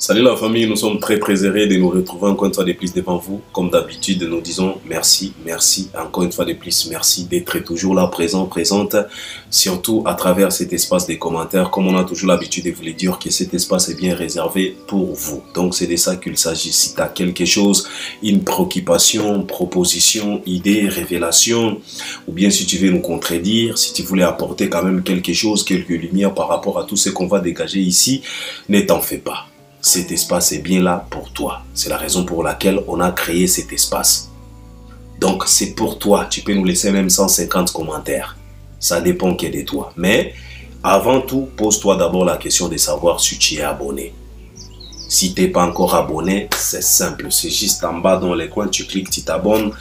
Salut la famille, nous sommes très heureux de nous retrouver encore une fois de plus devant vous. Comme d'habitude, nous disons merci, merci, encore une fois de plus, merci d'être toujours là, présente, surtout à travers cet espace des commentaires. Comme on a toujours l'habitude de vous le dire que cet espace est bien réservé pour vous. Donc c'est de ça qu'il s'agit. Si tu as quelque chose, une préoccupation, proposition, idée, révélation, ou bien si tu veux nous contredire, si tu voulais apporter quand même quelque chose, quelques lumières par rapport à tout ce qu'on va dégager ici, ne t'en fais pas. Cet espace est bien là pour toi. C'est la raison pour laquelle on a créé cet espace. Donc, c'est pour toi. Tu peux nous laisser même 150 commentaires. Ça dépend que de toi. Mais, avant tout, pose-toi d'abord la question de savoir si tu es abonné. Si tu n'es pas encore abonné, c'est simple. C'est juste en bas dans les coins, tu cliques, tu t'abonnes.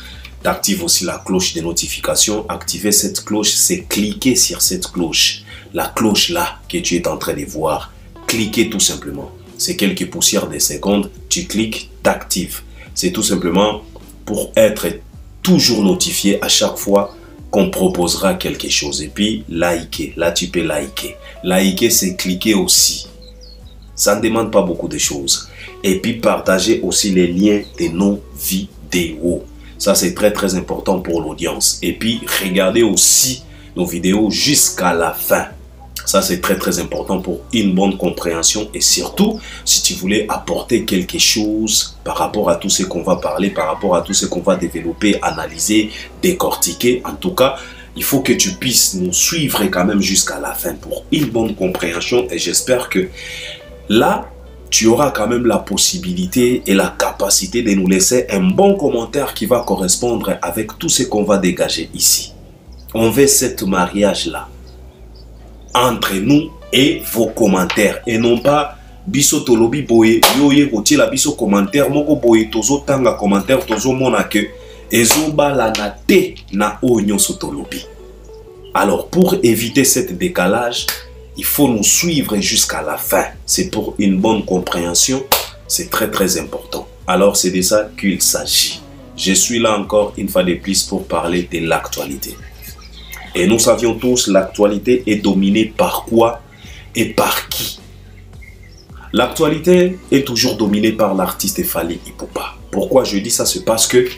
Tu actives aussi la cloche de notification. Activer cette cloche, c'est cliquer sur cette cloche. La cloche là que tu es en train de voir. Cliquez tout simplement. C'est quelques poussières de secondes, tu cliques, t'actives. C'est tout simplement pour être toujours notifié à chaque fois qu'on proposera quelque chose. Et puis, liker. Là, tu peux liker. Liker, c'est cliquer aussi. Ça ne demande pas beaucoup de choses. Et puis, partager aussi les liens de nos vidéos. Ça, c'est très important pour l'audience. Et puis, regardez aussi nos vidéos jusqu'à la fin. Ça, c'est très important pour une bonne compréhension et surtout, si tu voulais apporter quelque chose par rapport à tout ce qu'on va parler, par rapport à tout ce qu'on va développer, analyser, décortiquer. En tout cas, il faut que tu puisses nous suivre quand même jusqu'à la fin pour une bonne compréhension et j'espère que là, tu auras quand même la possibilité et la capacité de nous laisser un bon commentaire qui va correspondre avec tout ce qu'on va dégager ici. On veut cet mariage-là entre nous et vos commentaires et non pas biso tolobi boye yoye kotie la biso commentaire moko boye tozo tanga commentaire tozo mona que ezoba la nate na onyo sotolobi. Alors pour éviter cet décalage, il faut nous suivre jusqu'à la fin. C'est pour une bonne compréhension, c'est très important. Alors c'est de ça qu'il s'agit. Je suis là encore une fois de plus pour parler de l'actualité. Et nous savions tous, l'actualité est dominée par quoi et par qui? L'actualité est toujours dominée par l'artiste Fally Ipupa. Pourquoi je dis ça? C'est parce que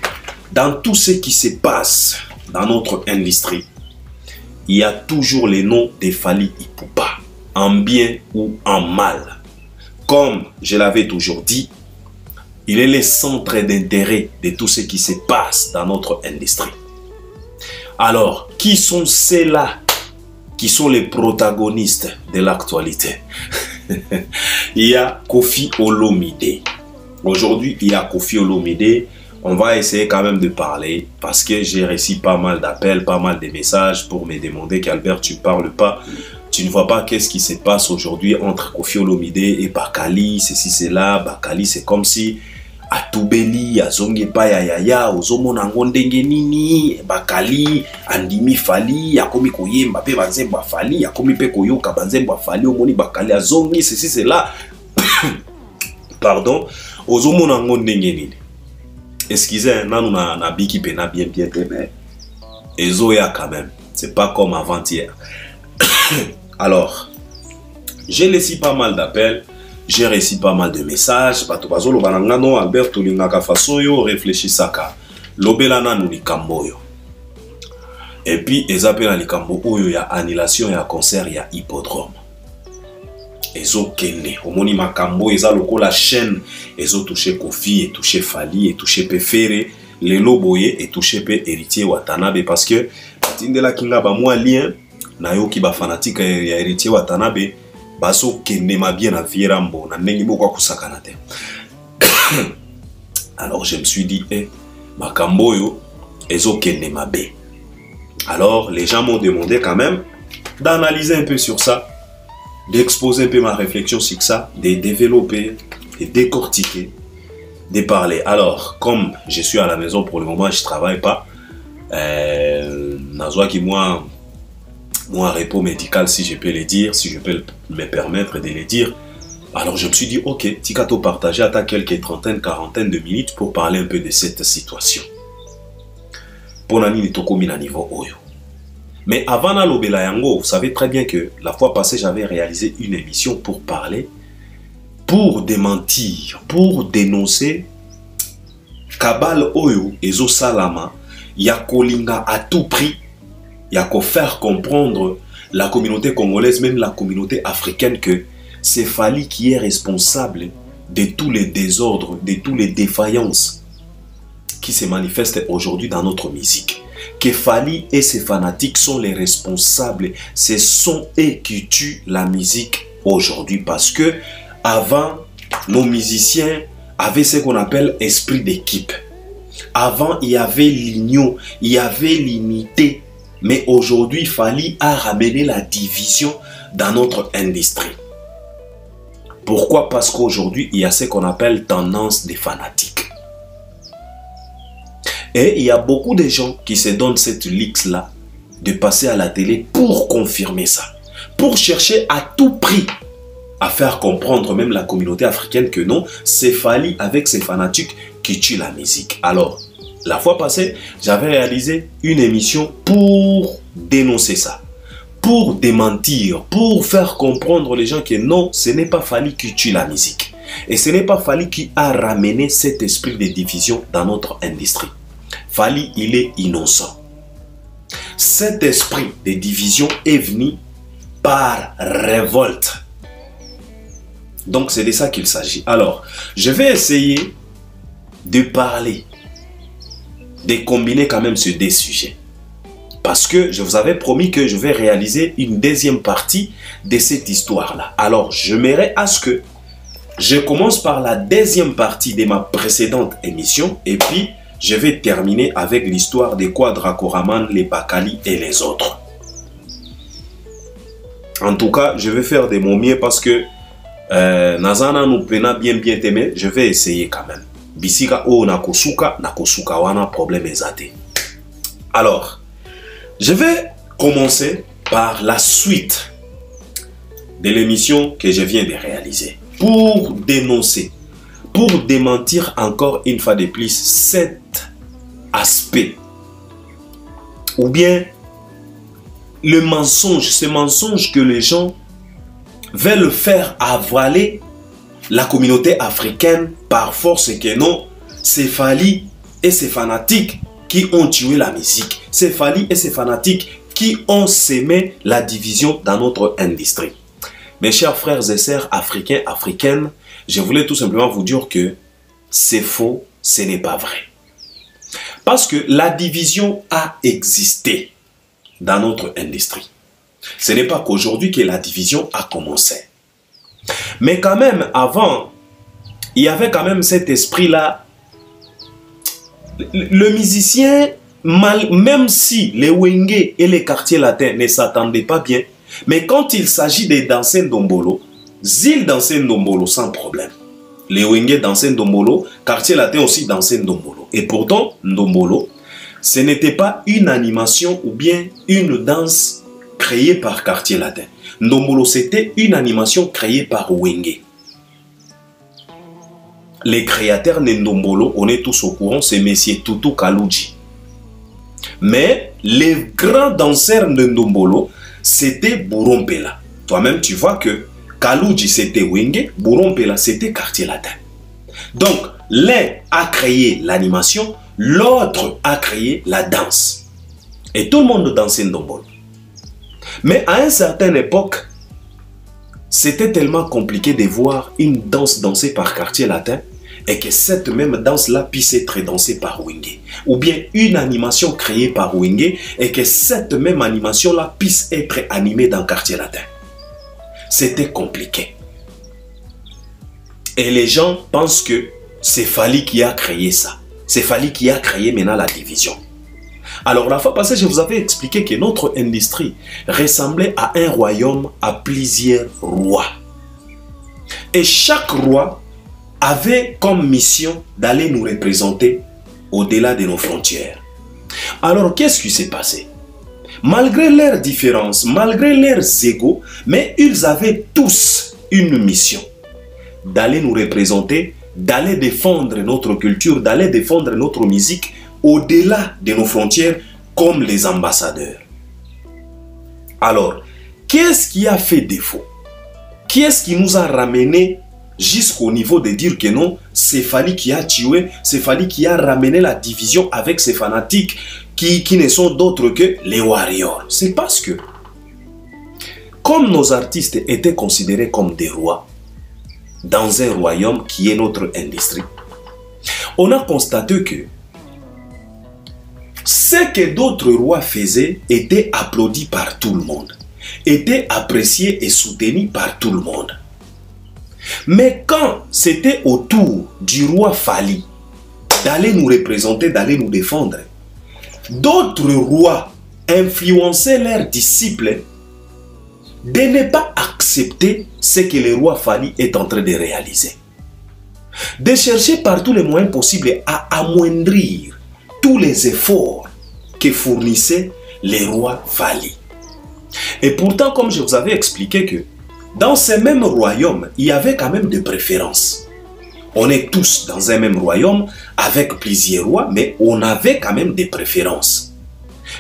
dans tout ce qui se passe dans notre industrie, il y a toujours les noms de Fally Ipupa, en bien ou en mal. Comme je l'avais toujours dit, il est le centre d'intérêt de tout ce qui se passe dans notre industrie. Alors, qui sont ceux-là qui sont les protagonistes de l'actualité? Il y a Koffi Olomide. Aujourd'hui, il y a Koffi Olomide. On va essayer quand même de parler parce que j'ai reçu pas mal d'appels, pas mal de messages pour me demander qu'Albert, tu ne parles pas. Tu ne vois pas qu'est-ce qui se passe aujourd'hui entre Koffi Olomide et Bakali. Ceci, c'est là. Bakali, c'est comme si atubeli azonge pa ya yaya ozomona ngondenge nini Bakali andimi Fally akomi koyemba pe banzembo Fally akomi pe koyoka banzembo Fally omoni Bakali azongi ceci c'est là pardon ozomona ngondenge nini excusez nanu na biki pena bien mais ezoya quand même c'est pas comme avant-hier. Alors j'ai laissé pas mal d'appels. J'ai reçu pas mal de messages. Patobazolo banangano Albert Tolingaka fasoyo réfléchissaka. Lobelana no likamboyo. Et puis ezape na likambo oyo ya annulation ya concert ya hippodrome. Ezo kende. Omoni makambo eza lokola chaîne ezo touché Koffi et touché Fally et touché Pefere. Le loboye et touché pe héritier Watanabe parce que tindela kinga ba moi lien na yo ki ba fanatique ya héritier Watanabe. Baso kende ma bien à Vierambo, na nengi boko kusakana te. Alors je me suis dit, makamboyo, ezo kende ma be. Alors les gens m'ont demandé quand même d'analyser un peu sur ça, d'exposer un peu ma réflexion sur ça, de développer, de décortiquer, de parler. Alors comme je suis à la maison pour le moment, je travaille pas. Nazwa qui moi repos médical, si je peux le dire, si je peux me permettre de le dire. Alors je me suis dit, ok, Tikato partager à quelques trentaine, quarantaine de minutes pour parler un peu de cette situation. Pour nani nitokomi na niveau oyo. Mais avant na lobela yango, vous savez très bien que la fois passée, j'avais réalisé une émission pour parler pour démentir, pour dénoncer Kabal Oyo Ezo Salama, Yakolinga à tout prix, Yako faire comprendre la communauté congolaise, même la communauté africaine, que c'est Fally qui est responsable de tous les désordres, de toutes les défaillances qui se manifestent aujourd'hui dans notre musique. Que Fally et ses fanatiques sont les responsables, ce sont eux qui tuent la musique aujourd'hui, parce que avant, nos musiciens avaient ce qu'on appelle esprit d'équipe. Avant, il y avait l'union, il y avait l'unité. Mais aujourd'hui, Fally a ramené la division dans notre industrie. Pourquoi? Parce qu'aujourd'hui, il y a ce qu'on appelle tendance des fanatiques. Et il y a beaucoup de gens qui se donnent cette luxe-là de passer à la télé pour confirmer ça. Pour chercher à tout prix à faire comprendre même la communauté africaine que non, c'est Fally avec ses fanatiques qui tuent la musique. Alors, la fois passée, j'avais réalisé une émission pour dénoncer ça, pour démentir, pour faire comprendre les gens que non, ce n'est pas Fally qui tue la musique. Et ce n'est pas Fally qui a ramené cet esprit de division dans notre industrie. Fally, il est innocent. Cet esprit de division est venu par révolte. Donc c'est de ça qu'il s'agit. Alors, je vais essayer de parler, de combiner quand même ces deux sujets. Parce que je vous avais promis que je vais réaliser une deuxième partie de cette histoire-là. Alors, je m'aimerais à ce que je commence par la deuxième partie de ma précédente émission. Et puis, je vais terminer avec l'histoire des Quadra Koraman, les Bakali et les autres. En tout cas, je vais faire de mon mieux parce que Nazana nous prenant bien t'aimer, je vais essayer quand même. Bisika o nakosuka wana problème ezate. Alors, je vais commencer par la suite de l'émission que je viens de réaliser pour dénoncer, pour démentir encore une fois de plus cet aspect ou bien le mensonge, ce mensonge que les gens veulent faire avaler la communauté africaine par force, que non, c'est Fally et ses fanatiques qui ont tué la musique. C'est Fally et ses fanatiques qui ont sémé la division dans notre industrie. Mes chers frères et sœurs africains, africaines, je voulais tout simplement vous dire que c'est faux, ce n'est pas vrai. Parce que la division a existé dans notre industrie. Ce n'est pas qu'aujourd'hui que la division a commencé. Mais quand même, avant, il y avait quand même cet esprit-là. Le musicien, même si les Wenge et les quartiers latins ne s'attendaient pas bien, mais quand il s'agit de danser Ndombolo, ils dansaient Ndombolo sans problème. Les Wenge dansaient Ndombolo, quartier latin aussi dansait Ndombolo. Et pourtant, Ndombolo, ce n'était pas une animation ou bien une danse créée par quartier latin. Ndombolo, c'était une animation créée par Wenge. Les créateurs de Ndombolo, on est tous au courant, c'est M. Tutu Kaluji. Mais les grands danseurs de Ndombolo, c'était Bourrompela. Toi-même, tu vois que Kaluji, c'était Wenge, Bourrompela, c'était quartier latin. Donc, l'un a créé l'animation, l'autre a créé la danse. Et tout le monde dansait Ndombolo. Mais à une certaine époque, c'était tellement compliqué de voir une danse dansée par quartier latin et que cette même danse-là puisse être dansée par Wenge. Ou bien une animation créée par Wenge et que cette même animation-là puisse être animée dans quartier latin. C'était compliqué. Et les gens pensent que c'est Fally qui a créé ça. C'est Fally qui a créé maintenant la division. Alors la fois passée, je vous avais expliqué que notre industrie ressemblait à un royaume à plusieurs rois. Et chaque roi avait comme mission d'aller nous représenter au-delà de nos frontières. Alors qu'est-ce qui s'est passé? Malgré leurs différences, malgré leurs égos, mais ils avaient tous une mission d'aller nous représenter, d'aller défendre notre culture, d'aller défendre notre musique au-delà de nos frontières comme les ambassadeurs. Alors, qu'est-ce qui a fait défaut? Qui est-ce qui nous a ramené jusqu'au niveau de dire que non, c'est Fally qui a tué, c'est Fally qui a ramené la division avec ses fanatiques qui ne sont d'autres que les warriors. C'est parce que, comme nos artistes étaient considérés comme des rois, dans un royaume qui est notre industrie, on a constaté que ce que d'autres rois faisaient était applaudi par tout le monde, était apprécié et soutenu par tout le monde. Mais quand c'était au tour du roi Fally d'aller nous représenter, d'aller nous défendre, d'autres rois influençaient leurs disciples de ne pas accepter ce que le roi Fally est en train de réaliser. De chercher par tous les moyens possibles à amoindrir tous les efforts que fournissait le roi Fally. Et pourtant, comme je vous avais expliqué que dans ces mêmes royaumes, il y avait quand même des préférences. On est tous dans un même royaume avec plusieurs rois, mais on avait quand même des préférences.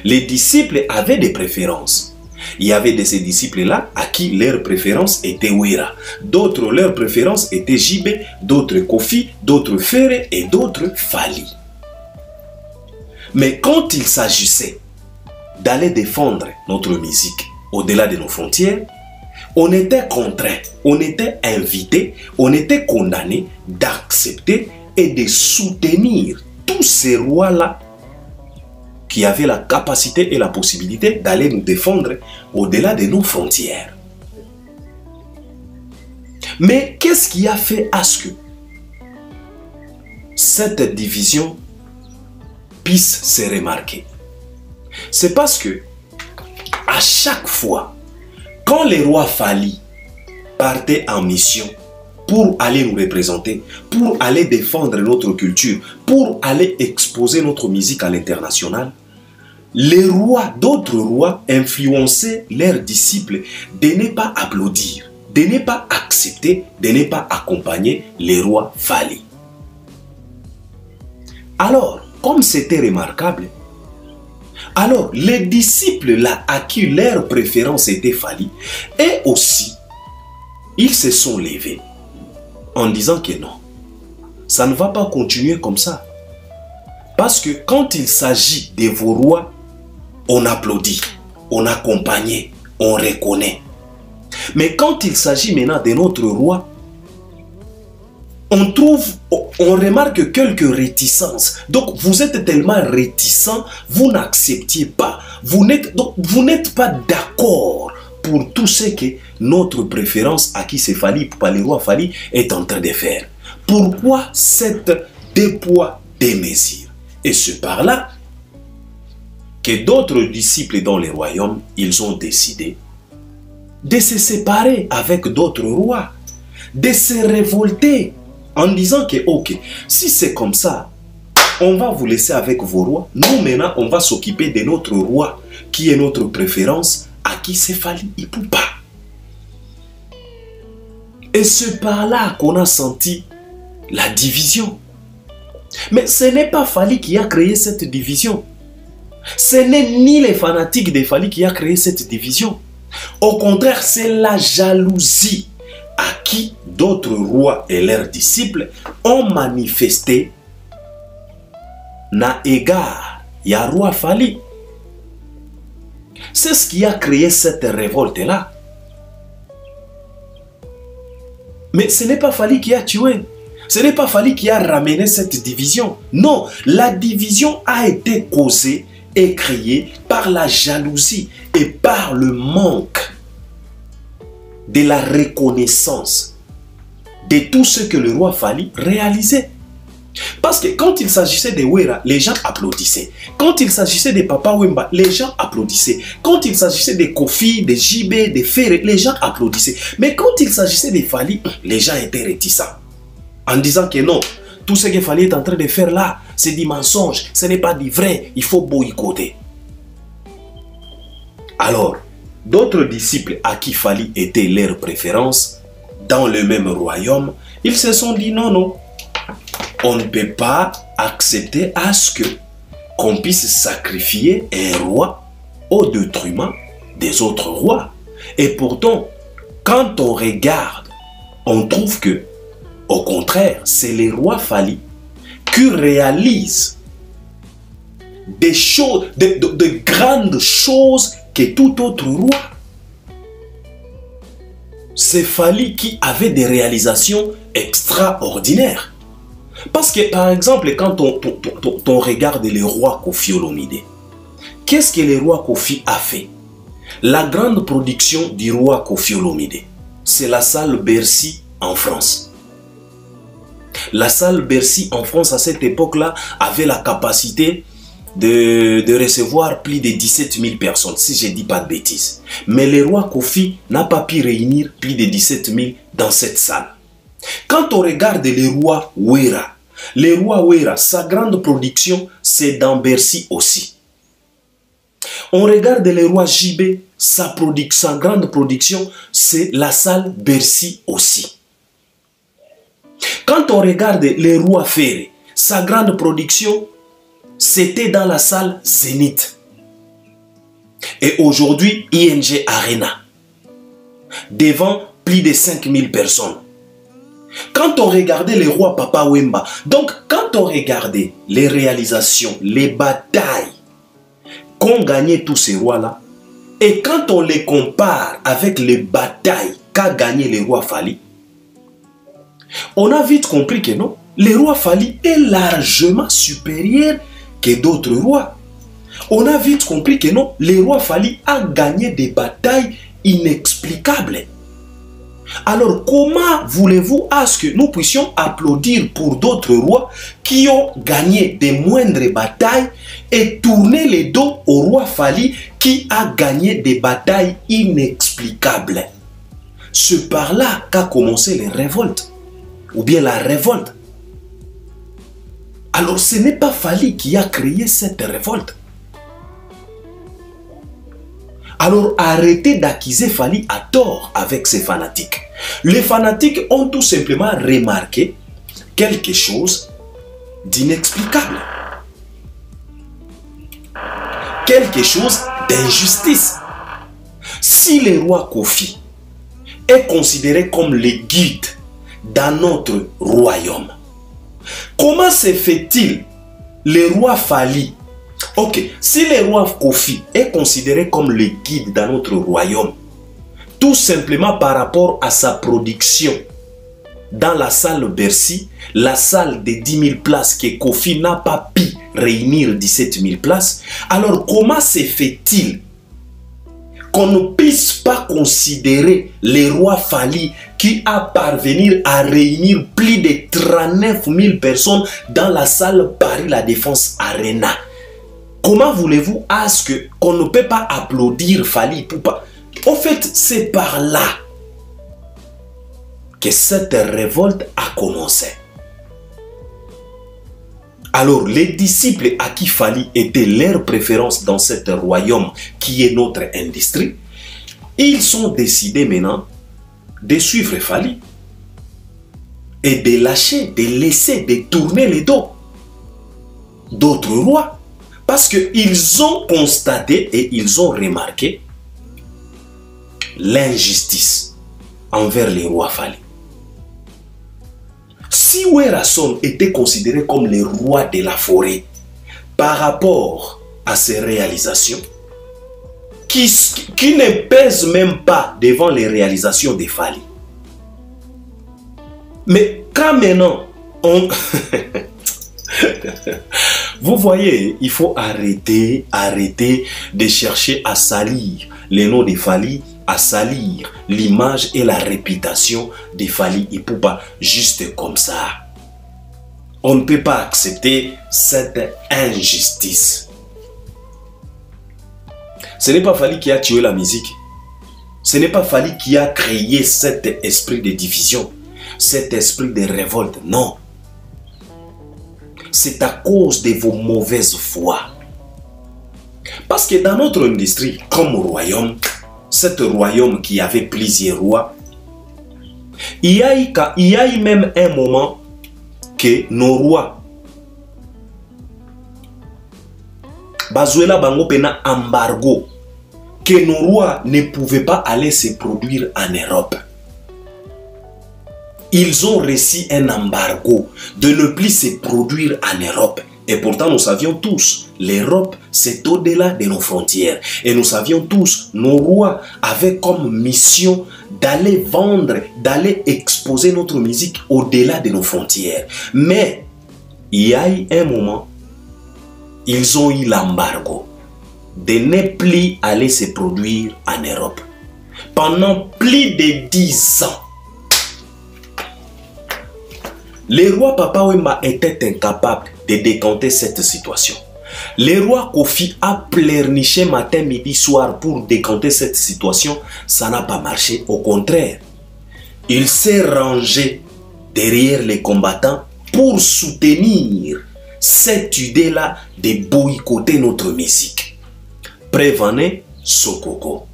Les disciples avaient des préférences. Il y avait de ces disciples-là à qui leur préférence était Wera. D'autres, leur préférence était Jibé, d'autres Kofi, d'autres Ferré et d'autres Fally. Mais quand il s'agissait d'aller défendre notre musique au-delà de nos frontières, on était contraint, on était invité, on était condamné d'accepter et de soutenir tous ces rois-là qui avaient la capacité et la possibilité d'aller nous défendre au-delà de nos frontières. Mais qu'est-ce qui a fait à ce que cette division puisse se remarquer? C'est parce que à chaque fois, quand les rois Fally partaient en mission pour aller nous représenter, pour aller défendre notre culture, pour aller exposer notre musique à l'international, les rois, d'autres rois influençaient leurs disciples de ne pas applaudir, de ne pas accepter, de ne pas accompagner les rois Fally. Alors, comme c'était remarquable, alors les disciples là à qui leur préférence était Fally, et aussi, ils se sont levés en disant que non, ça ne va pas continuer comme ça. Parce que quand il s'agit de vos rois, on applaudit, on accompagne, on reconnaît. Mais quand il s'agit maintenant de notre roi, on remarque quelques réticences. Donc vous êtes tellement réticents, vous n'acceptiez pas. Vous n'êtes pas d'accord pour tout ce que notre préférence à qui c'est Fally, par le roi Fally, est en train de faire. Pourquoi cette deux poids, deux mesures? Et c'est par là que d'autres disciples dans les royaumes, ils ont décidé de se séparer avec d'autres rois, de se révolter en disant que ok, si c'est comme ça, on va vous laisser avec vos rois. Nous maintenant, on va s'occuper de notre roi qui est notre préférence, à qui c'est Fally Ipupa. Et c'est par là qu'on a senti la division. Mais ce n'est pas Fally qui a créé cette division. Ce n'est ni les fanatiques de Fally qui a créé cette division. Au contraire, c'est la jalousie à qui d'autres rois et leurs disciples ont manifesté na égard ya roi Fally. C'est ce qui a créé cette révolte-là. Mais ce n'est pas Fally qui a tué. Ce n'est pas Fally qui a ramené cette division. Non, la division a été causée et créée par la jalousie et par le manque de la reconnaissance de tout ce que le roi Fally réalisait. Parce que quand il s'agissait de Wera, les gens applaudissaient. Quand il s'agissait de Papa Wemba, les gens applaudissaient. Quand il s'agissait de Kofi, de Jibé, de Ferré, les gens applaudissaient. Mais quand il s'agissait de Fally, les gens étaient réticents. En disant que non, tout ce que Fally est en train de faire là, c'est du mensonge, ce n'est pas du vrai, il faut boycotter. Alors, d'autres disciples à qui Fally était leur préférence, dans le même royaume, ils se sont dit non, non, on ne peut pas accepter à ce que qu'on puisse sacrifier un roi au détriment des autres rois. Et pourtant, quand on regarde, on trouve que Au contraire, c'est les rois Fally qui réalisent des choses, de grandes choses que tout autre roi. C'est Fally qui avait des réalisations extraordinaires. Parce que, par exemple, quand on regarde le roi Koffi Olomide, qu'est-ce que le roi Koffi a fait? La grande production du roi Koffi Olomide, c'est la salle Bercy en France. La salle Bercy en France, à cette époque-là, avait la capacité de recevoir plus de 17 000 personnes, si je ne dis pas de bêtises. Mais le roi Koffi n'a pas pu réunir plus de 17 000 dans cette salle. Quand on regarde le roi Wera, sa grande production, c'est dans Bercy aussi. On regarde le roi JB, sa grande production, c'est la salle Bercy aussi. Quand on regarde le roi Ferré, sa grande production, c'était dans la salle Zénith. Et aujourd'hui, ING Arena, devant plus de 5000 personnes. Quand on regardait les rois Papa Wemba, donc quand on regardait les réalisations, les batailles qu'ont gagné tous ces rois-là, et quand on les compare avec les batailles qu'a gagné le roi Fally, on a vite compris que non, le roi Fally est largement supérieur que d'autres rois. On a vite compris que non, le roi Fally a gagné des batailles inexplicables. Alors comment voulez-vous à ce que nous puissions applaudir pour d'autres rois qui ont gagné des moindres batailles et tourner les dos au roi Fally qui a gagné des batailles inexplicables? C'est par là qu'a commencé les révoltes, ou bien la révolte. Alors ce n'est pas Fally qui a créé cette révolte. Alors arrêtez d'accuser Fally à tort avec ces fanatiques. Les fanatiques ont tout simplement remarqué quelque chose d'inexplicable. Quelque chose d'injustice. Si le roi Koffi est considéré comme le guide dans notre royaume, comment se fait-il le roi Fally? Ok, si le roi Koffi est considéré comme le guide dans notre royaume, tout simplement par rapport à sa production dans la salle Bercy, la salle de 10 000 places que Koffi n'a pas pu réunir 17 000 places, alors comment se fait-il qu'on ne puisse pas considérer le roi Fally qui a parvenu à réunir plus de 39 000 personnes dans la salle Paris La Défense Arena? Comment voulez-vous à ce qu'on ne peut pas applaudir Fally Ipupa? En fait, c'est par là que cette révolte a commencé. Alors, les disciples à qui Fally était leur préférence dans ce royaume qui est notre industrie, ils ont décidé maintenant de suivre Fally et de lâcher, de laisser, de tourner les dos d'autres rois. Parce qu'ils ont constaté et ils ont remarqué l'injustice envers les rois Fally. Si Wera Son était considéré comme le roi de la forêt par rapport à ses réalisations, qui ne pèsent même pas devant les réalisations de Fally. Mais quand maintenant on... Vous voyez, il faut arrêter de chercher à salir les noms de Fally, à salir l'image et la réputation de Fally Ipupa juste comme ça. On ne peut pas accepter cette injustice. Ce n'est pas Fally qui a tué la musique. Ce n'est pas Fally qui a créé cet esprit de division, cet esprit de révolte, non. C'est à cause de vos mauvaises foi. Parce que dans notre industrie, comme au royaume, cet royaume qui avait plusieurs rois, il y a eu même un moment que nos rois, Bazuela Bango Pena embargo, que nos rois ne pouvaient pas aller se produire en Europe. Ils ont reçu un embargo de ne plus se produire en Europe. Et pourtant, nous savions tous, l'Europe, c'est au-delà de nos frontières. Et nous savions tous, nos rois avaient comme mission d'aller vendre, d'aller exposer notre musique au-delà de nos frontières. Mais, il y a eu un moment, ils ont eu l'embargo de ne plus aller se produire en Europe. Pendant plus de 10 ans, le roi Papa Wemba était incapable de décanter cette situation. Le roi Kofi a pleurniché matin, midi, soir pour décanter cette situation. Ça n'a pas marché. Au contraire, il s'est rangé derrière les combattants pour soutenir cette idée-là de boycotter notre musique. Prévenez Sokoko.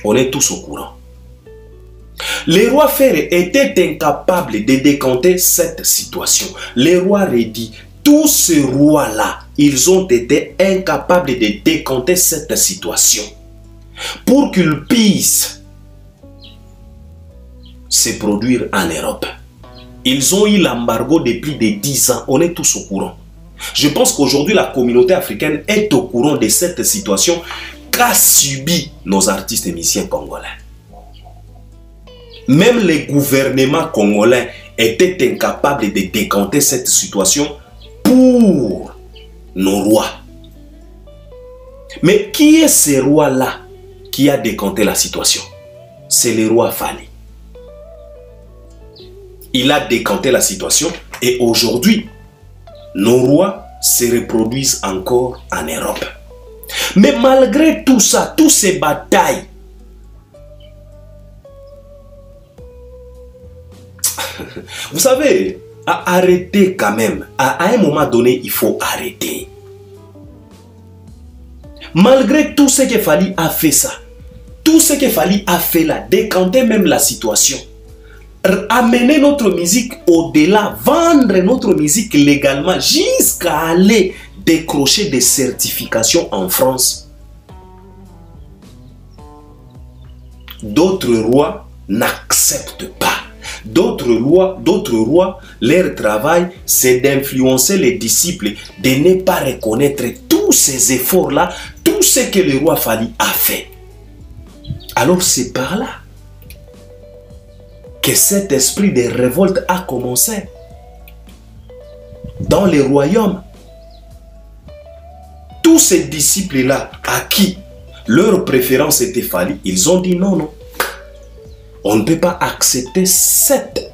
On est tous au courant. Le roi Ferré était incapable de décanter cette situation. Le roi Redi, tous ces rois-là, ils ont été incapables de décanter cette situation. Pour qu'ils puissent se produire en Europe. Ils ont eu l'embargo depuis de 10 ans. On est tous au courant. Je pense qu'aujourd'hui, la communauté africaine est au courant de cette situation qu'a subi nos artistes et musiciens congolais. Même les gouvernements congolais étaient incapables de décanter cette situation pour nos rois. Mais qui est ce roi-là qui a décanté la situation? C'est le roi Fally. Il a décanté la situation et aujourd'hui, nos rois se reproduisent encore en Europe. Mais malgré tout ça, toutes ces batailles, vous savez, à arrêter quand même. À un moment donné, il faut arrêter. Malgré tout ce que Fally a fait ça, tout ce que Fally a fait là, décanter même la situation, amener notre musique au-delà, vendre notre musique légalement jusqu'à aller décrocher des certifications en France. D'autres rois n'acceptent pas. D'autres rois, leur travail, c'est d'influencer les disciples, de ne pas reconnaître tous ces efforts-là, tout ce que le roi Fally a fait. Alors c'est par là que cet esprit de révolte a commencé. Dans les royaumes, tous ces disciples-là, à qui leur préférence était Fally, ils ont dit non, non. On ne peut pas accepter cette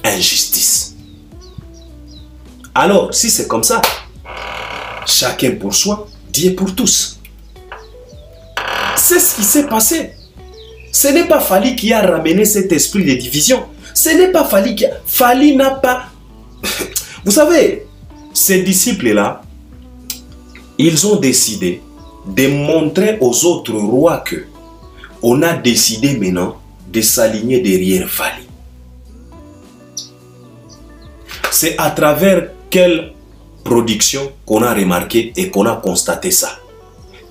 injustice. Alors, si c'est comme ça, chacun pour soi, Dieu pour tous. C'est ce qui s'est passé. Ce n'est pas Fally qui a ramené cet esprit de division. Ce n'est pas Fally qui a... Fally n'a pas... Vous savez, ces disciples-là, ils ont décidé de montrer aux autres rois que on a décidé maintenant de s'aligner derrière Fally. C'est à travers quelle production qu'on a remarqué et qu'on a constaté ça,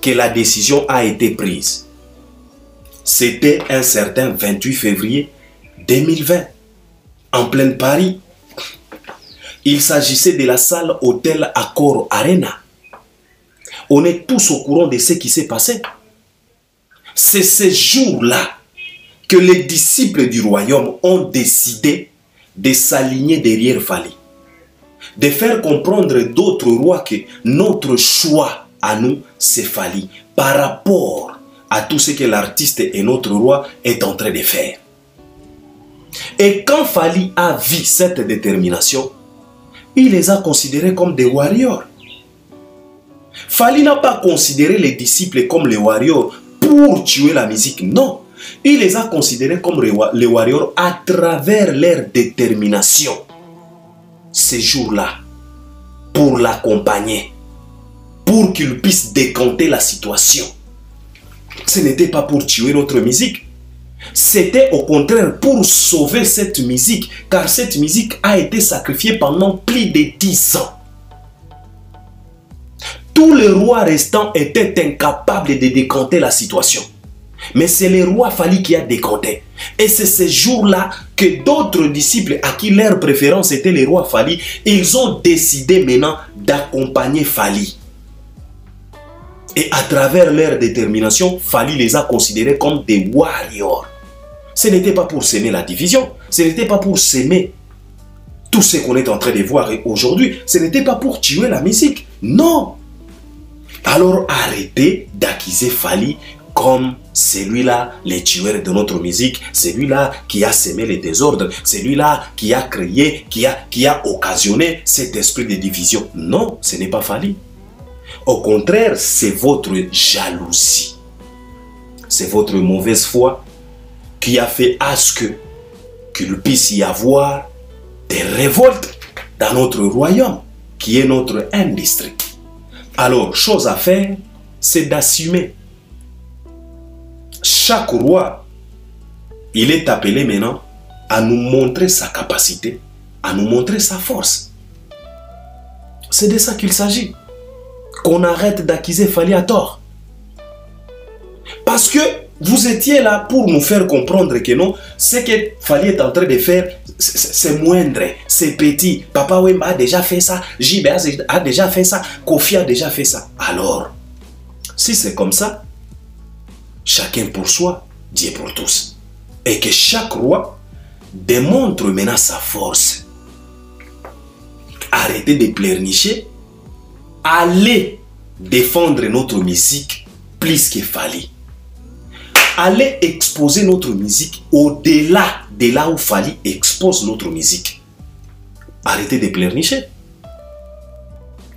que la décision a été prise. C'était un certain 28 février 2020, en plein Paris. Il s'agissait de la salle Hôtel Accor Arena. On est tous au courant de ce qui s'est passé. C'est ce jour-là que les disciples du royaume ont décidé de s'aligner derrière Fally. De faire comprendre d'autres rois que notre choix à nous, c'est Fally. Par rapport à tout ce que l'artiste et notre roi est en train de faire. Et quand Fally a vu cette détermination, il les a considérés comme des warriors. Fally n'a pas considéré les disciples comme les warriors pour tuer la musique, non. Il les a considérés comme les warriors à travers leur détermination. Ces jours-là, pour l'accompagner, pour qu'il puisse décanter la situation. Ce n'était pas pour tuer notre musique. C'était au contraire pour sauver cette musique, car cette musique a été sacrifiée pendant plus de 10 ans. Tous les rois restants étaient incapables de décanter la situation. Mais c'est le roi Fally qui a décanté. Et c'est ce jour-là que d'autres disciples à qui leur préférence était les rois Fali, ils ont décidé maintenant d'accompagner Fali. Et à travers leur détermination, Fali les a considérés comme des warriors. Ce n'était pas pour s'aimer la division, ce n'était pas pour s'aimer tout ce qu'on est en train de voir aujourd'hui, ce n'était pas pour tuer la musique, non. Alors arrêtez d'accuser Fali comme celui-là, le tueur de notre musique, celui-là qui a semé les désordres, celui-là qui a créé, qui a occasionné cet esprit de division. Non, ce n'est pas Fali. Au contraire, c'est votre jalousie. C'est votre mauvaise foi qui a fait à ce qu'il puisse y avoir des révoltes dans notre royaume, qui est notre industrie. Alors, chose à faire, c'est d'assumer. Chaque roi, il est appelé maintenant à nous montrer sa capacité, à nous montrer sa force. C'est de ça qu'il s'agit. Qu'on arrête d'accuser Fali à tort. Parce que vous étiez là pour nous faire comprendre que non, ce que Fali est en train de faire, c'est moindre, c'est petit. Papa Wemba a déjà fait ça, JB a déjà fait ça, Kofi a déjà fait ça. Alors, si c'est comme ça, chacun pour soi, Dieu pour tous. Et que chaque roi démontre maintenant sa force. Arrêtez de pleurnicher. Allez défendre notre musique plus que Fali. Allez exposer notre musique au-delà de là où Fali expose notre musique. Arrêtez de pleurnicher.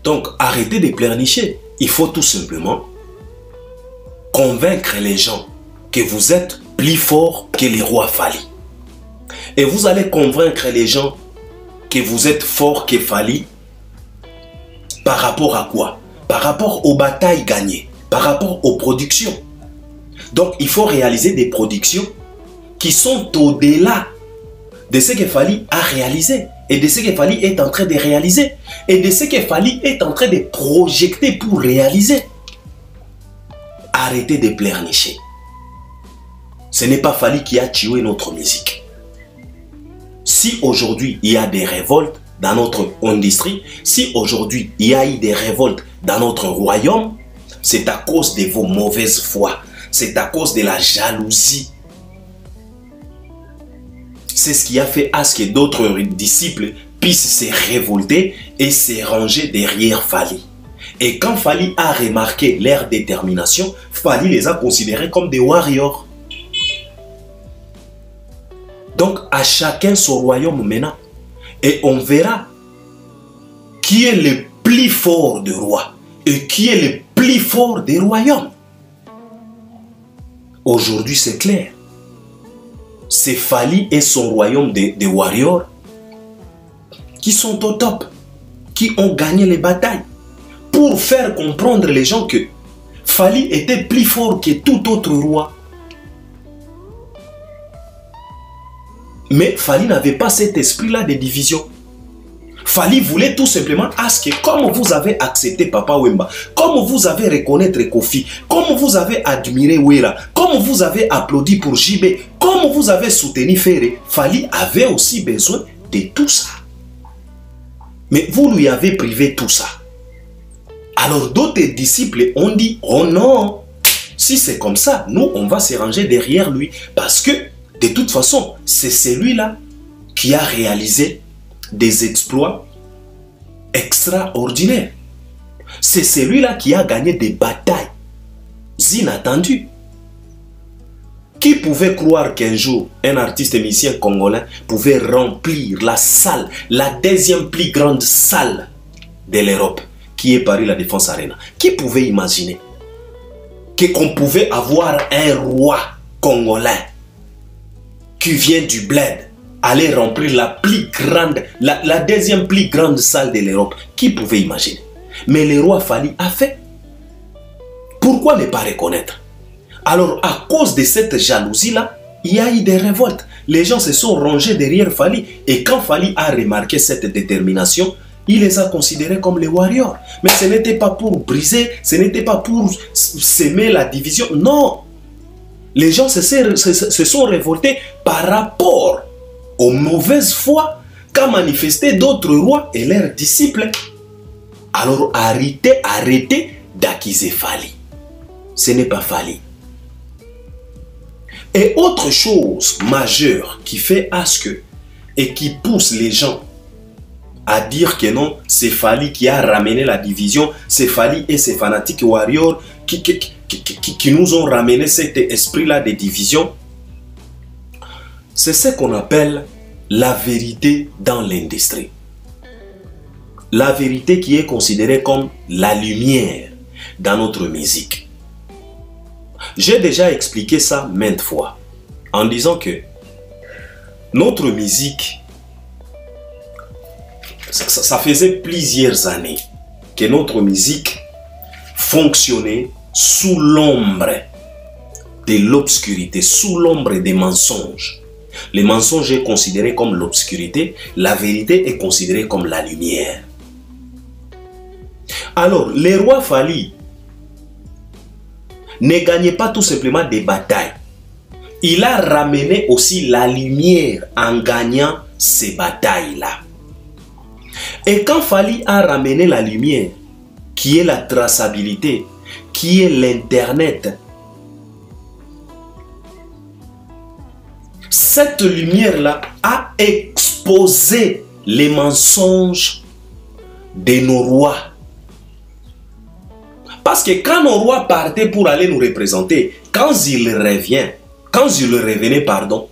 Donc, arrêtez de pleurnicher. Il faut tout simplement convaincre les gens que vous êtes plus fort que les rois Fali. Et vous allez convaincre les gens que vous êtes fort que Fali. Par rapport à quoi? Par rapport aux batailles gagnées, par rapport aux productions. Donc, il faut réaliser des productions qui sont au-delà de ce que Fali a réalisé et de ce que Fali est en train de réaliser et de ce que Fali est en train de projeter pour réaliser. Arrêtez de pleurnicher. Ce n'est pas Fali qui a tué notre musique. Si aujourd'hui il y a des révoltes dans notre industrie, si aujourd'hui il y a eu des révoltes dans notre royaume, c'est à cause de vos mauvaises foi. C'est à cause de la jalousie. C'est ce qui a fait à ce que d'autres disciples puissent se révolter et se ranger derrière Fali. Et quand Fali a remarqué leur détermination, Fali les a considérés comme des warriors. Donc à chacun son royaume maintenant. Et on verra qui est le plus fort des rois et qui est le plus fort des royaumes. Aujourd'hui, c'est clair. C'est Fali et son royaume de warriors qui sont au top, qui ont gagné les batailles. Pour faire comprendre les gens que Fali était plus fort que tout autre roi. Mais Fali n'avait pas cet esprit-là de division. Fali voulait tout simplement à ce que, comme vous avez accepté Papa Wemba, comme vous avez reconnaître Kofi, comme vous avez admiré Wera, comme vous avez applaudi pour JB, comme vous avez soutenu Ferré, Fali avait aussi besoin de tout ça. Mais vous lui avez privé tout ça. Alors d'autres disciples ont dit, oh non, si c'est comme ça, nous on va se ranger derrière lui. Parce que de toute façon, c'est celui-là qui a réalisé des exploits extraordinaires. C'est celui-là qui a gagné des batailles inattendues. Qui pouvait croire qu'un jour, un artiste musicien congolais pouvait remplir la salle, la deuxième plus grande salle de l'Europe, qui est Paris La Défense Arena? Qui pouvait imaginer qu'on pouvait avoir un roi congolais qui vient du bled aller remplir la plus grande, la deuxième plus grande salle de l'Europe? Qui pouvait imaginer? Mais le roi Fali a fait. Pourquoi ne pas reconnaître? Alors, à cause de cette jalousie-là, il y a eu des révoltes. Les gens se sont rangés derrière Fali. Et quand Fali a remarqué cette détermination, il les a considérés comme les warriors. Mais ce n'était pas pour briser, ce n'était pas pour s'aimer la division. Non! Les gens se sont révoltés par rapport aux mauvaises foi qu'a manifesté d'autres rois et leurs disciples. Alors arrêtez d'accuser Fally. Ce n'est pas Fally. Et autre chose majeure qui fait à ce que et qui pousse les gens à dire que non, c'est Fally qui a ramené la division, c'est Fally et ses fanatiques warriors qui nous ont ramené cet esprit-là de division. C'est ce qu'on appelle la vérité dans l'industrie. La vérité qui est considérée comme la lumière dans notre musique. J'ai déjà expliqué ça maintes fois en disant que notre musique, ça faisait plusieurs années que notre musique fonctionnait sous l'ombre de l'obscurité, sous l'ombre des mensonges. Les mensonges est considéré comme l'obscurité, la vérité est considérée comme la lumière. Alors, les rois Fally ne gagnait pas tout simplement des batailles. Il a ramené aussi la lumière en gagnant ces batailles-là. Et quand Fally a ramené la lumière, qui est la traçabilité, qui est l'Internet, cette lumière-là a exposé les mensonges de nos rois. Parce que quand nos rois partaient pour aller nous représenter, quand ils revenaient, pardon,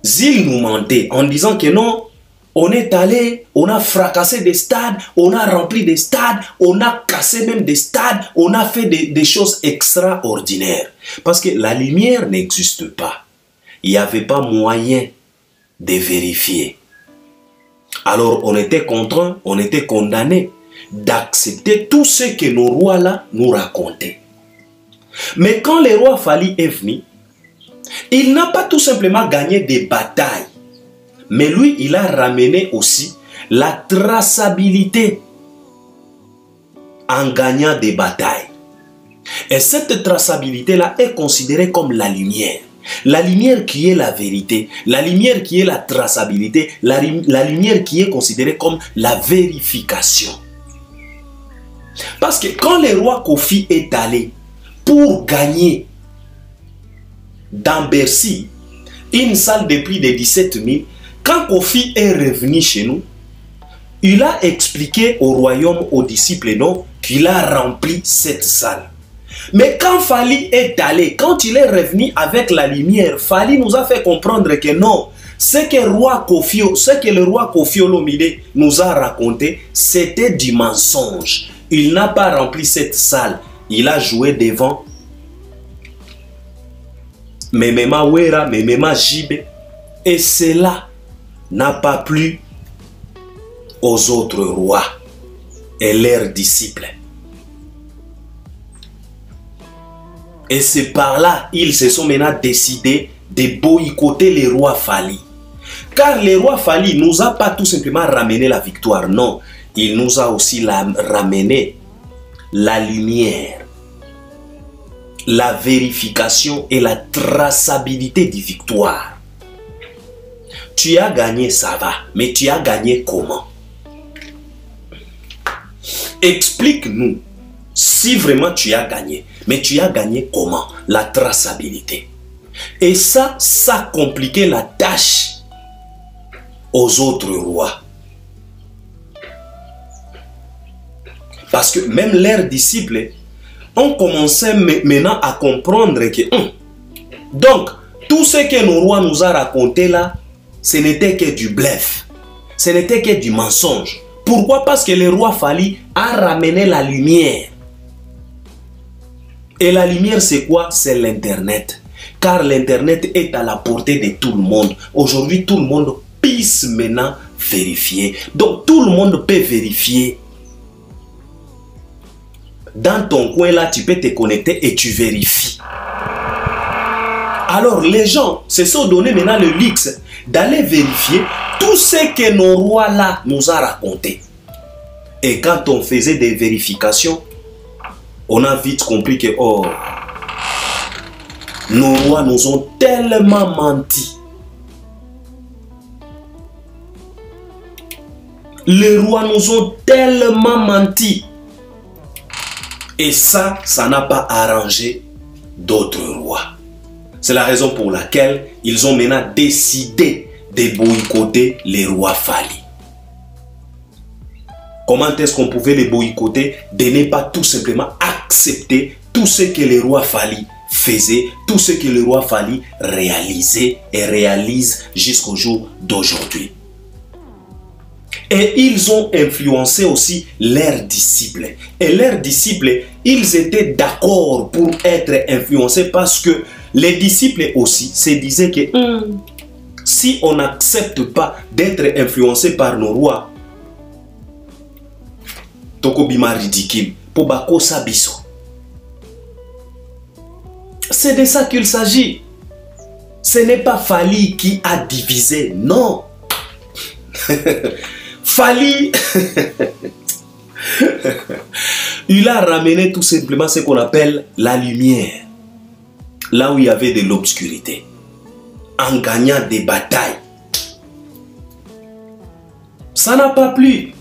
ils nous mentaient en disant que non, on est allé, on a fracassé des stades, on a rempli des stades, on a cassé même des stades, on a fait des choses extraordinaires. Parce que la lumière n'existe pas. Il n'y avait pas moyen de vérifier. Alors on était contraints, on était condamnés d'accepter tout ce que nos rois là nous racontaient. Mais quand le roi Fally est venu, il n'a pas tout simplement gagné des batailles, mais lui il a ramené aussi la traçabilité en gagnant des batailles. Et cette traçabilité là est considérée comme la lumière. La lumière qui est la vérité, la lumière qui est la traçabilité, la lumière qui est considérée comme la vérification. Parce que quand le roi Kofi est allé pour gagner dans Bercy une salle de plus de 17 000, quand Kofi est revenu chez nous, il a expliqué au royaume, aux disciples, non, qu'il a rempli cette salle. Mais quand Fally est allé, quand il est revenu avec la lumière, Fally nous a fait comprendre que non, ce que le roi Kofi Olomide nous a raconté, c'était du mensonge. Il n'a pas rempli cette salle. Il a joué devant Memema Wera, Memema Jibe. Et cela n'a pas plu aux autres rois et leurs disciples. Et c'est par là ils se sont maintenant décidés de boycotter les rois Fally. Car les rois Fally nous a pas tout simplement ramené la victoire, non. Il nous a aussi ramené la lumière, la vérification et la traçabilité des victoires. Tu as gagné, ça va, mais tu as gagné comment? Explique-nous si vraiment tu as gagné, mais tu as gagné comment? La traçabilité. Et ça compliquait la tâche aux autres rois. Parce que même leurs disciples ont commencé maintenant à comprendre que donc tout ce que nos rois nous ont raconté là, ce n'était que du bluff, ce n'était que du mensonge. Pourquoi? Parce que le roi Fally a ramené la lumière. Et la lumière c'est quoi? C'est l'internet. Car l'internet est à la portée de tout le monde. Aujourd'hui tout le monde puisse maintenant vérifier. Donc tout le monde peut vérifier. Dans ton coin là, tu peux te connecter et tu vérifies. Alors les gens se sont donné maintenant le luxe d'aller vérifier tout ce que nos rois là nous a raconté. Et quand on faisait des vérifications, on a vite compris que oh, nos rois nous ont tellement menti. Les rois nous ont tellement menti. Et ça n'a pas arrangé d'autres rois. C'est la raison pour laquelle ils ont maintenant décidé de boycotter les rois Fali. Comment est-ce qu'on pouvait les boycotter? De ne pas tout simplement accepter tout ce que les rois Fali faisaient, tout ce que le roi Fali réalisait et réalise jusqu'au jour d'aujourd'hui. Et ils ont influencé aussi leurs disciples. Et leurs disciples, ils étaient d'accord pour être influencés parce que les disciples aussi se disaient que si on n'accepte pas d'être influencé par nos rois, toko bima ridicule, pour bako sabiso. C'est de ça qu'il s'agit. Ce n'est pas Fali qui a divisé, non. Fali, il a ramené tout simplement ce qu'on appelle la lumière, là où il y avait de l'obscurité, en gagnant des batailles. Ça n'a pas plu.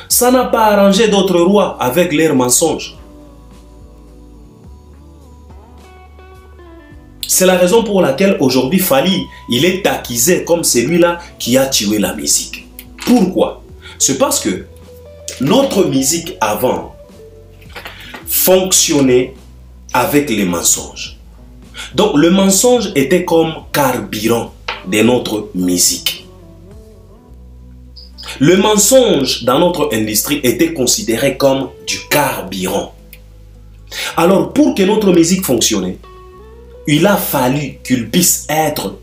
Ça n'a pas arrangé d'autres rois avec leurs mensonges. C'est la raison pour laquelle aujourd'hui Fali, il est accusé comme celui-là qui a tué la musique. Pourquoi? C'est parce que notre musique avant fonctionnait avec les mensonges. Donc le mensonge était comme carburant de notre musique. Le mensonge dans notre industrie était considéré comme du carburant. Alors pour que notre musique fonctionne, il a fallu qu'il puisse être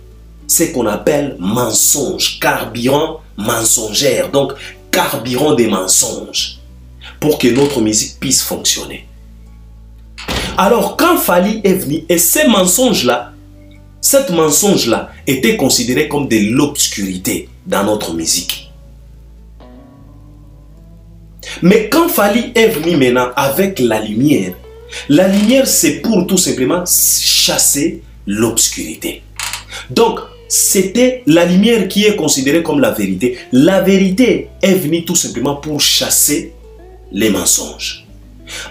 ce qu'on appelle mensonge, carburant mensongère, donc carburant des mensonges, pour que notre musique puisse fonctionner. Alors quand Fali est venu, et ces mensonges-là, cette mensonge-là était considéré comme de l'obscurité dans notre musique. Mais quand Fali est venu maintenant avec la lumière c'est pour tout simplement chasser l'obscurité. Donc, c'était la lumière qui est considérée comme la vérité. La vérité est venue tout simplement pour chasser les mensonges.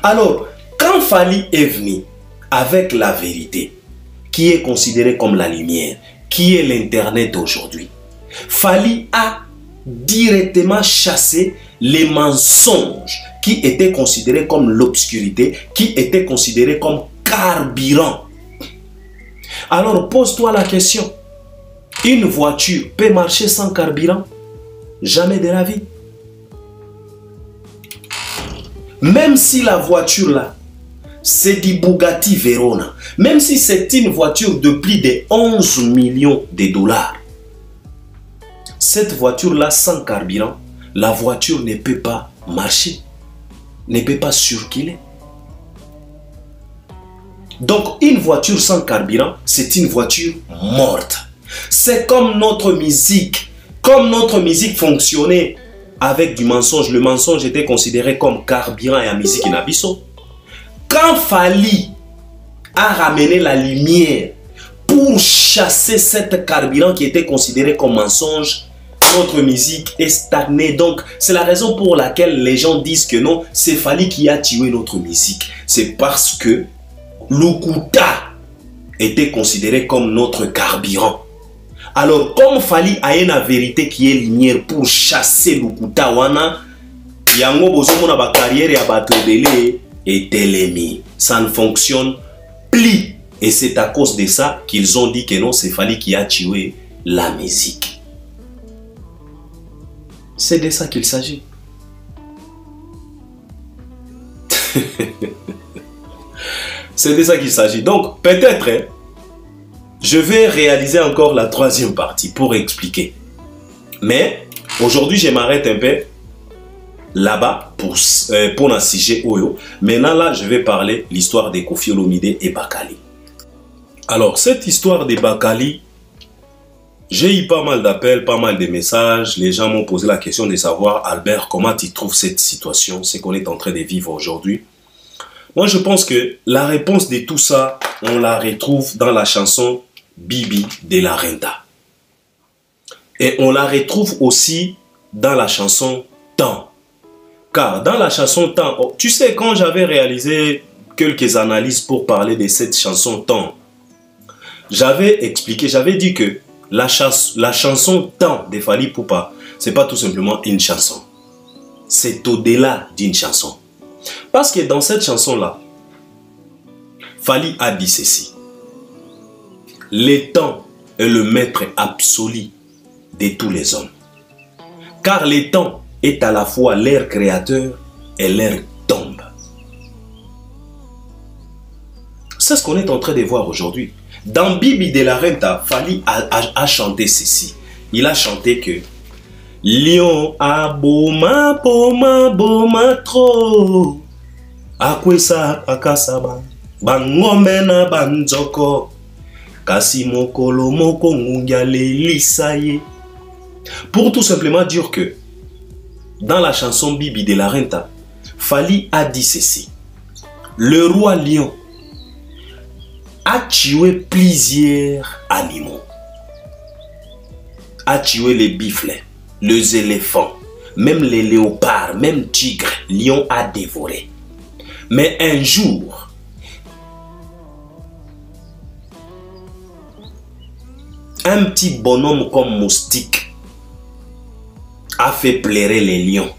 Alors, quand Fali est venu avec la vérité, qui est considérée comme la lumière, qui est l'Internet aujourd'hui, Fali a directement chassé les mensonges qui étaient considérés comme l'obscurité, qui étaient considérés comme carburant. Alors pose-toi la question, une voiture peut marcher sans carburant? Jamais de la vie. Même si la voiture là, c'est du Bugatti Veyron, même si c'est une voiture de plus de 11 millions de dollars, cette voiture là sans carburant, la voiture ne peut pas marcher, ne peut pas circuler. Donc une voiture sans carburant, c'est une voiture morte. C'est comme notre musique. Comme notre musique fonctionnait avec du mensonge, le mensonge était considéré comme carburant et la musique inabisso. Quand Fali a ramené la lumière pour chasser cette carburant qui était considéré comme mensonge, notre musique est stagnée. Donc c'est la raison pour laquelle les gens disent que non, c'est Fali qui a tué notre musique. C'est parce que Lukuta était considéré comme notre carburant. Alors comme Fali a une vérité qui est lumière pour chasser Lukuta wana, yango bozomo na ba carrière ya bato belé et telemi, ça ne fonctionne plus. Et c'est à cause de ça qu'ils ont dit que non, c'est Fali qui a tué la musique. C'est de ça qu'il s'agit. C'est de ça qu'il s'agit. Donc, peut-être, je vais réaliser encore la troisième partie pour expliquer. Mais, aujourd'hui, je m'arrête un peu là-bas pour un sujet Oyo. Maintenant, là, je vais parler l'histoire de Koffi Olomide et Bakali. Alors, cette histoire de Bakali, j'ai eu pas mal d'appels, pas mal de messages. Les gens m'ont posé la question de savoir, Albert, comment tu trouves cette situation, ce qu'on est en train de vivre aujourd'hui. Moi, je pense que la réponse de tout ça, on la retrouve dans la chanson Bibi de la Renta. Et on la retrouve aussi dans la chanson Temps. Car dans la chanson Temps, oh, tu sais, quand j'avais réalisé quelques analyses pour parler de cette chanson Temps, j'avais expliqué, j'avais dit que la chanson Temps de Fally Ipupa, c'est pas tout simplement une chanson. C'est au-delà d'une chanson. Parce que dans cette chanson-là, Fally a dit ceci. Le temps est le maître absolu de tous les hommes. Car le temps est à la fois leur créateur et leur tombe. C'est ce qu'on est en train de voir aujourd'hui. Dans Bibi de la Renta, Fally a chanté ceci. Il a chanté que Lion a boma boma boma trop. Akwesa akasaba bangomena banzoko kasi mokolo moko ngungyale lisaye. Pour tout simplement dire que dans la chanson Bibi de la Renta, Fally a dit ceci. Le roi lion a tué plusieurs animaux. A tué les buffles, les éléphants, même les léopards, même tigres, lion a dévoré. Mais un jour, un petit bonhomme comme moustique a fait pleurer les lions.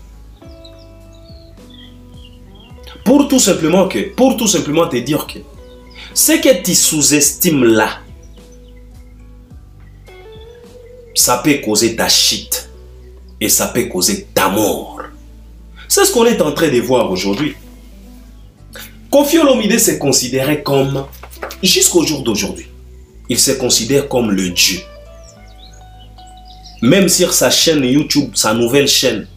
Pour tout simplement te dire que ce que tu sous-estimes là, ça peut causer ta chute et ça peut causer ta mort. C'est ce qu'on est en train de voir aujourd'hui. Koffi Olomide s'est considéré comme, jusqu'au jour d'aujourd'hui, il se considère comme le Dieu. Même sur sa chaîne YouTube, sa nouvelle chaîne,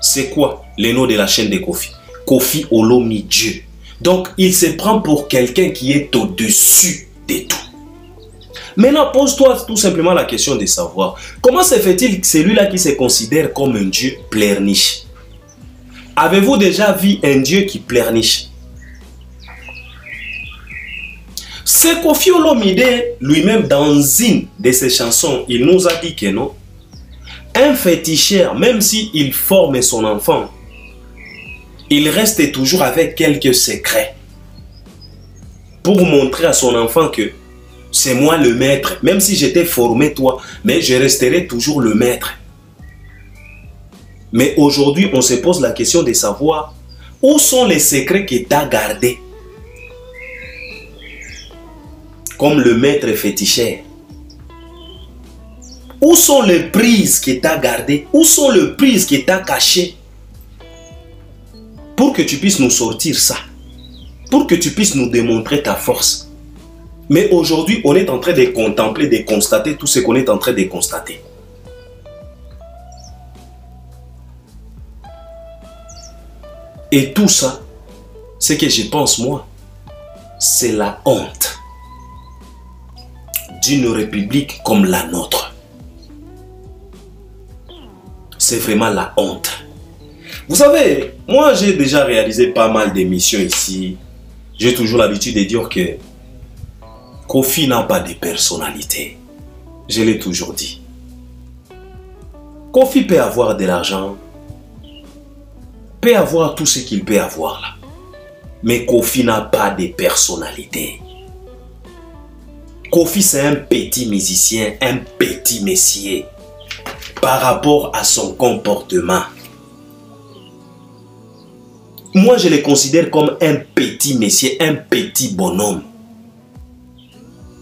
c'est quoi le nom de la chaîne de Koffi? Koffi Olomide Dieu. Donc, il se prend pour quelqu'un qui est au-dessus de tout. Maintenant, pose-toi tout simplement la question de savoir comment se fait-il que celui-là qui se considère comme un Dieu pleurniche? Avez-vous déjà vu un Dieu qui pleurniche? C'est Koffi Olomide lui-même dans une de ses chansons, il nous a dit que non. Un féticheur, même s'il forme son enfant, il reste toujours avec quelques secrets pour montrer à son enfant que c'est moi le maître. Même si j'étais formé toi, mais je resterai toujours le maître. Mais aujourd'hui, on se pose la question de savoir où sont les secrets que tu as gardés comme le maître féticheur. Où sont les prises que tu as gardées? Où sont les prises que tu as cachées? Pour que tu puisses nous sortir ça. Pour que tu puisses nous démontrer ta force. Mais aujourd'hui, on est en train de contempler, de constater tout ce qu'on est en train de constater. Et tout ça, ce que je pense moi, c'est la honte d'une république comme la nôtre. C'est vraiment la honte. Vous savez, moi j'ai déjà réalisé pas mal d'émissions ici. J'ai toujours l'habitude de dire que Koffi n'a pas de personnalité. Je l'ai toujours dit. Koffi peut avoir de l'argent, peut avoir tout ce qu'il peut avoir là. Mais Koffi n'a pas de personnalité. Koffi c'est un petit musicien, un petit messier par rapport à son comportement. Moi je le considère comme un petit messier, un petit bonhomme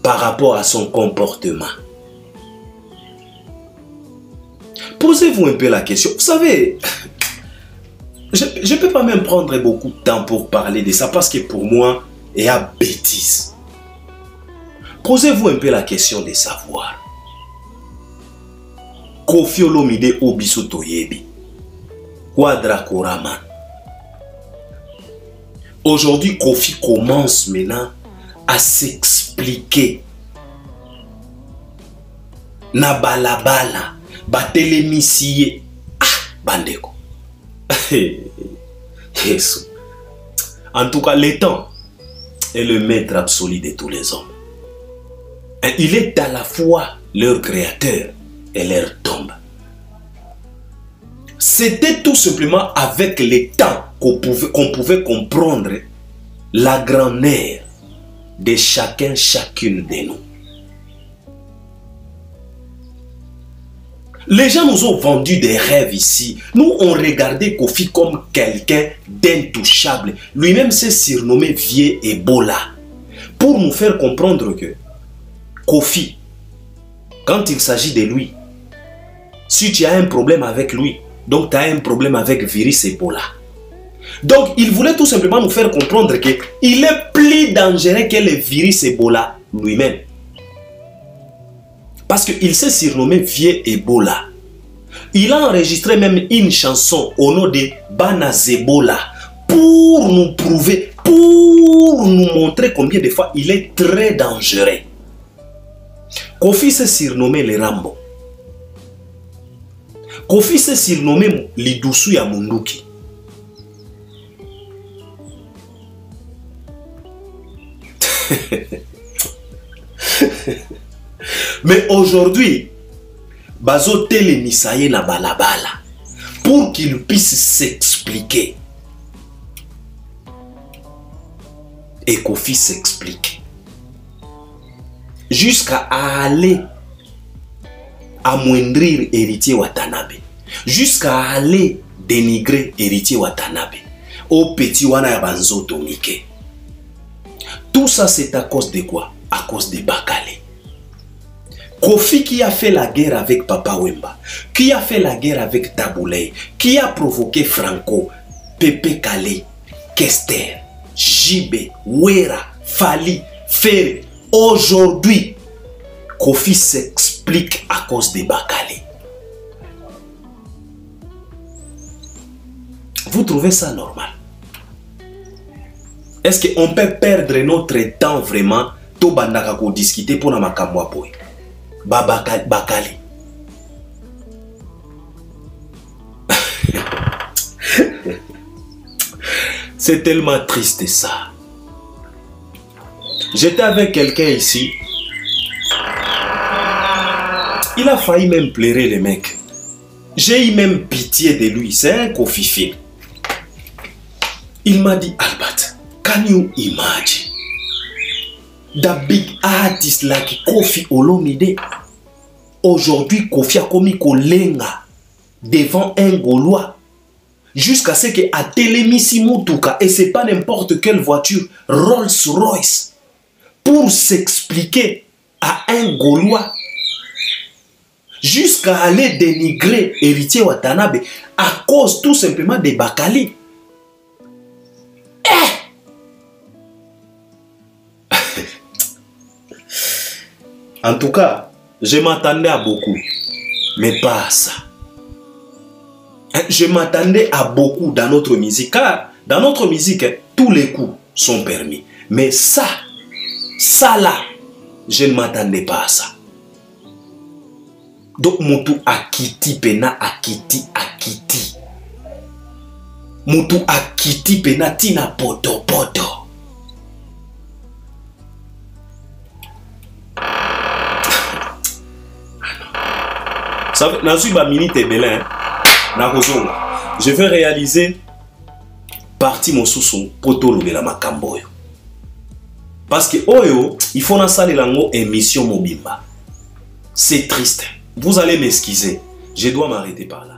par rapport à son comportement. Posez-vous un peu la question. Vous savez, je ne peux pas même prendre beaucoup de temps pour parler de ça parce que pour moi, il y a bêtise. Posez-vous un peu la question de savoir. Koffi Olomide Obiso Toyebi. Quadra Koraman. Aujourd'hui, Koffi commence maintenant à s'expliquer. Na balabala, batelemisiye. Ah, bandeko. Yes. En tout cas, le temps est le maître absolu de tous les hommes. Et il est à la fois leur créateur et leur tombe. C'était tout simplement avec le temps qu'on pouvait comprendre la grandeur de chacune de nous. Les gens nous ont vendu des rêves ici. Nous, on regardait Kofi comme quelqu'un d'intouchable. Lui-même s'est surnommé Vieux Ebola. Pour nous faire comprendre que Kofi, quand il s'agit de lui, si tu as un problème avec lui, donc tu as un problème avec virus Ebola. Donc, il voulait tout simplement nous faire comprendre qu'il est plus dangereux que le virus Ebola lui-même. Parce qu'il s'est surnommé Vieux Ebola. Il a enregistré même une chanson au nom de Banazebola pour nous prouver, pour nous montrer combien de fois il est très dangereux. Kofi s'est surnommé le Rambo. Kofi s'est surnommé Lidusu ya Munduki. Mais aujourd'hui, Bazo tele misaye na balabala pour qu'il puisse s'expliquer. Et Kofi s'explique. Jusqu'à aller amoindrir héritier Watanabe. Jusqu'à aller dénigrer héritier Watanabe. Au petit wana ya banzoto Mike. Tout ça c'est à cause de quoi? À cause de Bakale. Kofi qui a fait la guerre avec Papa Wemba, qui a fait la guerre avec Taboulay, qui a provoqué Franco, Pepe Kale, Kester, Jibe, Wera, Fali, Ferre. Aujourd'hui, Kofi s'explique à cause de Bakale. Vous trouvez ça normal? Est-ce qu'on peut perdre notre temps vraiment to bandaka ko discuter pour na makamwa boy? Bakale. C'est tellement triste ça. J'étais avec quelqu'un ici. Il a failli même pleurer le mec. J'ai eu même pitié de lui. C'est un Kofi. Il m'a dit, Albert, can you imagine? The big artist like Kofi Olomide. Aujourd'hui, Kofi a commis Kolenga devant un Gaulois. Jusqu'à ce que à Télémissi Moutouka, et c'est pas n'importe quelle voiture, Rolls-Royce, pour s'expliquer à un Gaulois. Jusqu'à aller dénigrer héritier Watanabe à cause tout simplement des Bakali. En tout cas, je m'attendais à beaucoup, mais pas à ça. Je m'attendais à beaucoup dans notre musique, car dans notre musique, tous les coups sont permis. Mais ça là, je ne m'attendais pas à ça. Donc, Moutou akiti pena akiti. Moutou akiti pena tina poto. Je vais réaliser partie mon sous poto de la makamboyo. Parce que oyo, il faut na salle lango émission mobimba. C'est triste. Vous allez m'excuser. Je dois m'arrêter par là.